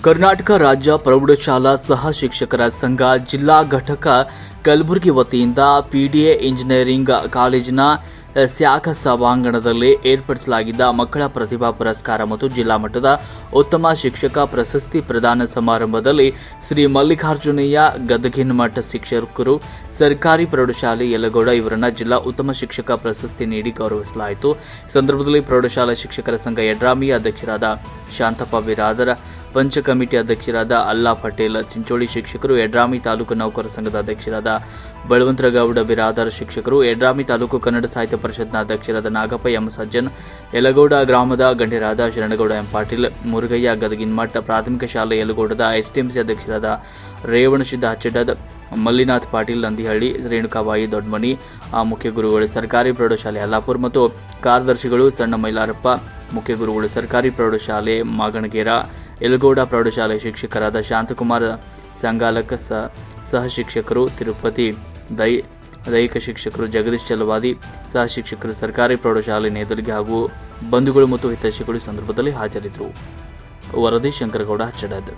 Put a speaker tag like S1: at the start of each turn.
S1: ಕರ್ನಾಟಕ ರಾಜ್ಯ ಪ್ರೌಢಶಾಲಾ ಸಹ ಶಿಕ್ಷಕರ ಸಂಘ ಜಿಲ್ಲಾ ಘಟಕ ಕಲಬುರಗಿ ವತಿಯಿಂದ ಪಿಡಿಎ ಇಂಜಿನಿಯರಿಂಗ್ ಕಾಲೇಜಿನ ಶಾಖಾ ಸಭಾಂಗಣದಲ್ಲಿ ಏರ್ಪಡಿಸಲಾಗಿದ್ದ ಮಕ್ಕಳ ಪ್ರತಿಭಾ ಪುರಸ್ಕಾರ ಮತ್ತು ಜಿಲ್ಲಾ ಮಟ್ಟದ ಉತ್ತಮ ಶಿಕ್ಷಕ ಪ್ರಶಸ್ತಿ ಪ್ರದಾನ ಸಮಾರಂಭದಲ್ಲಿ ಶ್ರೀ ಮಲ್ಲಿಕಾರ್ಜುನಯ್ಯ ಗದಗಿನಮಠ ಶಿಕ್ಷಕರು ಸರ್ಕಾರಿ ಪ್ರೌಢಶಾಲೆ ಯಲಗೋಡ ಇವರನ್ನ ಜಿಲ್ಲಾ ಉತ್ತಮ ಶಿಕ್ಷಕ ಪ್ರಶಸ್ತಿ ನೀಡಿ ಗೌರವಿಸಲಾಯಿತು. ಸಂದರ್ಭದಲ್ಲಿ ಪ್ರೌಢಶಾಲಾ ಶಿಕ್ಷಕರ ಸಂಘ ಯಡ್ರಾಮಿ ಅಧ್ಯಕ್ಷರಾದ ಶಾಂತಪ್ಪ ಬಿರಾದರ, ಪಂಚ ಕಮಿಟಿ ಅಧ್ಯಕ್ಷರಾದ ಅಲ್ಲಾ ಪಟೇಲ್ ಚಿಂಚೋಳಿ, ಶಿಕ್ಷಕರು ಯಡ್ರಾಮಿ ತಾಲೂಕು ನೌಕರ ಸಂಘದ ಅಧ್ಯಕ್ಷರಾದ ಬಲವಂತರಗೌಡ ಬಿರಾದರ್, ಶಿಕ್ಷಕರು ಯಡ್ರಾಮಿ ತಾಲೂಕು ಕನ್ನಡ ಸಾಹಿತ್ಯ ಪರಿಷತ್ನ ಅಧ್ಯಕ್ಷರಾದ ನಾಗಪ್ಪ ಎಂ ಸಜ್ಜನ್, ಯಲಗೋಡ ಗ್ರಾಮದ ಗಣ್ಯರಾದ ಶರಣಗೌಡ ಎಂ ಪಾಟೀಲ್, ಮುರುಗಯ್ಯ ಗದಗಿನಮಠ ಪ್ರಾಥಮಿಕ ಶಾಲೆ ಯಲಗೋಡದ ಎಸ್ಟಿಎಂಸಿ ಅಧ್ಯಕ್ಷರಾದ ರೇವಣಸಿದ್ದ ಹಚ್ಚಡದ್, ಮಲ್ಲಿನಾಥ್ ಪಾಟೀಲ್ ನಂದಿಹಳ್ಳಿ, ರೇಣುಕಾಬಾಯಿ ದೊಡ್ಡಮನಿ, ಮುಖ್ಯ ಗುರುಗಳು ಸರ್ಕಾರಿ ಪ್ರೌಢಶಾಲೆ ಯಲ್ಲಾಪುರ ಮತ್ತು ಕಾರ್ಯದರ್ಶಿಗಳು ಸಣ್ಣ ಮೈಲಾರಪ್ಪ, ಮುಖ್ಯ ಗುರುಗಳು ಸರ್ಕಾರಿ ಪ್ರೌಢಶಾಲೆ ಮಾಗಣಗೇರ, ಯಲಗೋಡ ಪ್ರೌಢಶಾಲೆ ಶಿಕ್ಷಕರಾದ ಶಾಂತಕುಮಾರ್ ಸಂಗಾಲಕ, ಸಹ ಶಿಕ್ಷಕರು ತಿರುಪತಿ, ದೈಹಿಕ ಶಿಕ್ಷಕರು ಜಗದೀಶ್ ಚಲವಾದಿ, ಸಹ ಶಿಕ್ಷಕರು ಸರ್ಕಾರಿ ಪ್ರೌಢಶಾಲೆ ನೇದಲ್ಗಿ ಹಾಗೂ ಬಂಧುಗಳು ಮತ್ತು ಹಿತೈಷಿಗಳು ಸಂದರ್ಭದಲ್ಲಿ ಹಾಜರಿದ್ದರು. ವರದಿ ಶಂಕರಗೌಡ ಹಚ್ಚಡದ್.